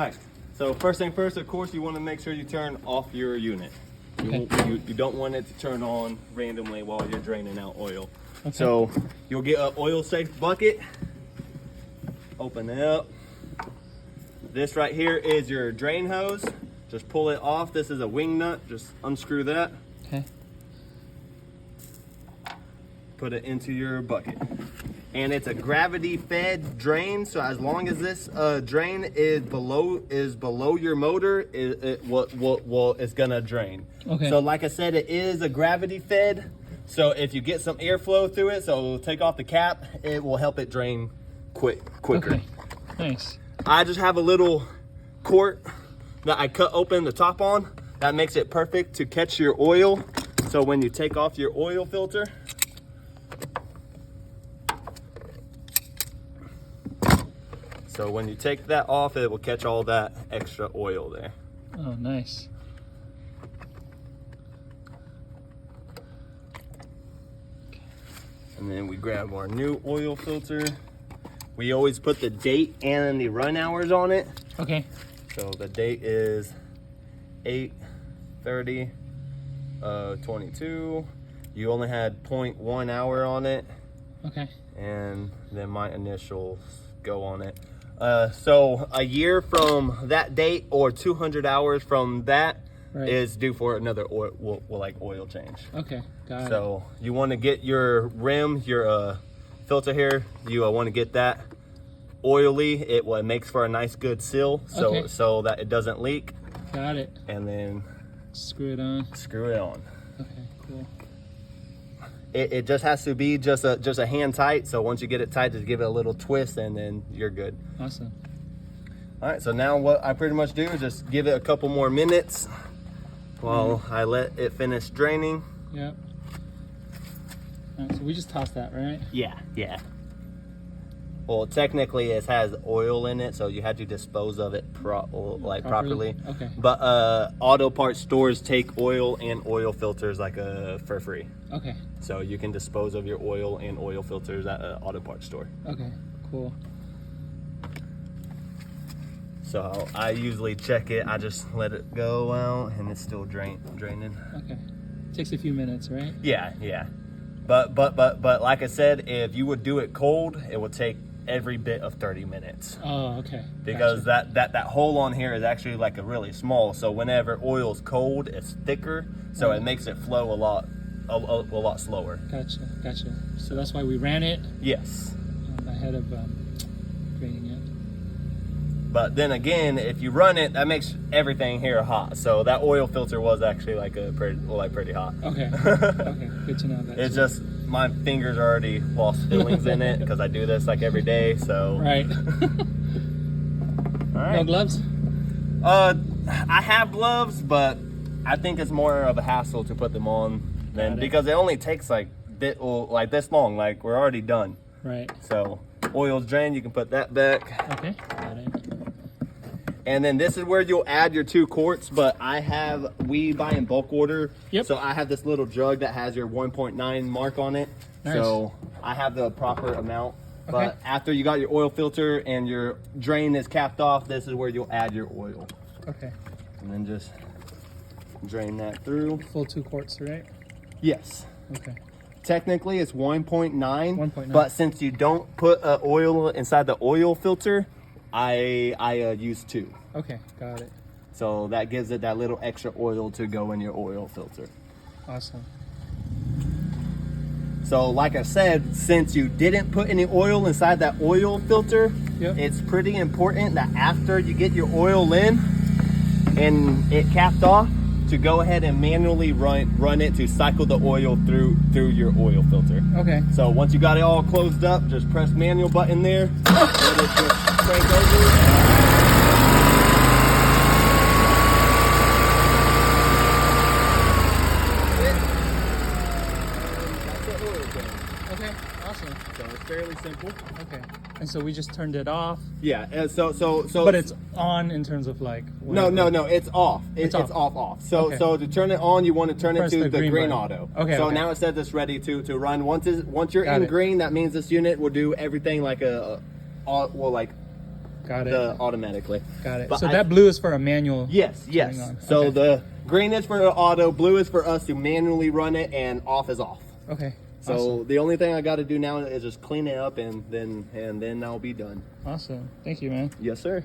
All right, so first thing first, of course, you want to make sure you turn off your unit. You don't want it to turn on randomly while you're draining out oil. Okay. So you'll get an oil safe bucket, open it up. This right here is your drain hose. Just pull it off. This is a wing nut, just unscrew that. Okay. Put it into your bucket. And it's a gravity fed drain, so as long as this drain is below your motor, it's gonna drain. Okay. So like I said, it is a gravity fed, so if you get some airflow through it, so take off the cap, it will help it drain quicker. Okay, nice. I just have a little quart that I cut open the top on. That makes it perfect to catch your oil. So when you take off your oil filter, so when you take that off, it will catch all that extra oil there. Oh, nice. And then we grab our new oil filter. We always put the date and the run hours on it. Okay. So the date is 8/30/22. You only had 0.1 hour on it. Okay. And then my initials go on it. So a year from that date or 200 hours from that is due for another oil change. Okay, got it. So you want to get your rim, your filter here, you want to get that oily. It makes for a nice good seal, so that it doesn't leak. Got it. And then screw it on. Screw it on. Okay, cool. It just has to be just a hand tight. So once you get it tight, just give it a little twist and then you're good. Awesome. All right, so now what I pretty much do is just give it a couple more minutes while I let it finish draining. Yep. All right, so we just toss that, right? Yeah. Well, technically it has oil in it, so you had to dispose of it properly. Okay. But auto parts stores take oil and oil filters for free. Okay. So you can dispose of your oil and oil filters at an auto parts store. Okay, cool. So I usually check it. I just let it go out, and it's still draining. Okay. Takes a few minutes, right? Yeah. But like I said, if you would do it cold, it would take every bit of 30 minutes. Oh, okay. Because gotcha. that hole on here is actually like a really small. So whenever oil's cold, it's thicker, so it makes it flow a lot slower. Gotcha. So that's why we ran it. Yes. Ahead of draining it. But then again, if you run it, that makes everything here hot. So that oil filter was actually pretty hot. Okay. Okay. Good to know that. It's just my fingers already lost fillings in it because I do this like every day. So right. All right. No gloves? I have gloves, but I think it's more of a hassle to put them on because it only takes like this long. Like we're already done. Right. So oil's drained. You can put that back. Okay. Got it. And then this is where you'll add your 2 quarts, but we buy in bulk order. Yep. So I have this little jug that has your 1.9 mark on it. Nice. So I have the proper amount. Okay. But after you got your oil filter and your drain is capped off, this is where you'll add your oil. Okay. And then just drain that through. Full 2 quarts, right? Yes. Okay. Technically it's 1.9. 1.9. But since you don't put oil inside the oil filter, I use 2. Okay, got it. So that gives it that little extra oil to go in your oil filter. Awesome. So like I said, since you didn't put any oil inside that oil filter, it's pretty important that after you get your oil in and it capped off, to go ahead and manually run it to cycle the oil through your oil filter. Okay. So once you got it all closed up, just press manual button there. Let it just crank over. Okay, awesome. So it's fairly simple. Okay. And so we just turned it off. Yeah. So. But it's on in terms of like. No. It's off. It's off. So to turn it on, you want to turn it to the green auto. Okay. So now it says it's ready to run. Once you're in green, that means this unit will do everything like Got it. automatically. Got it. But So that blue is for a manual. Yes, yes. turning on. So Okay. the green is for the auto, blue is for us to manually run it, and off is off. Okay. So Awesome. the only thing I got to do now is just clean it up, and then I'll be done. Awesome. Thank you, man. Yes, sir.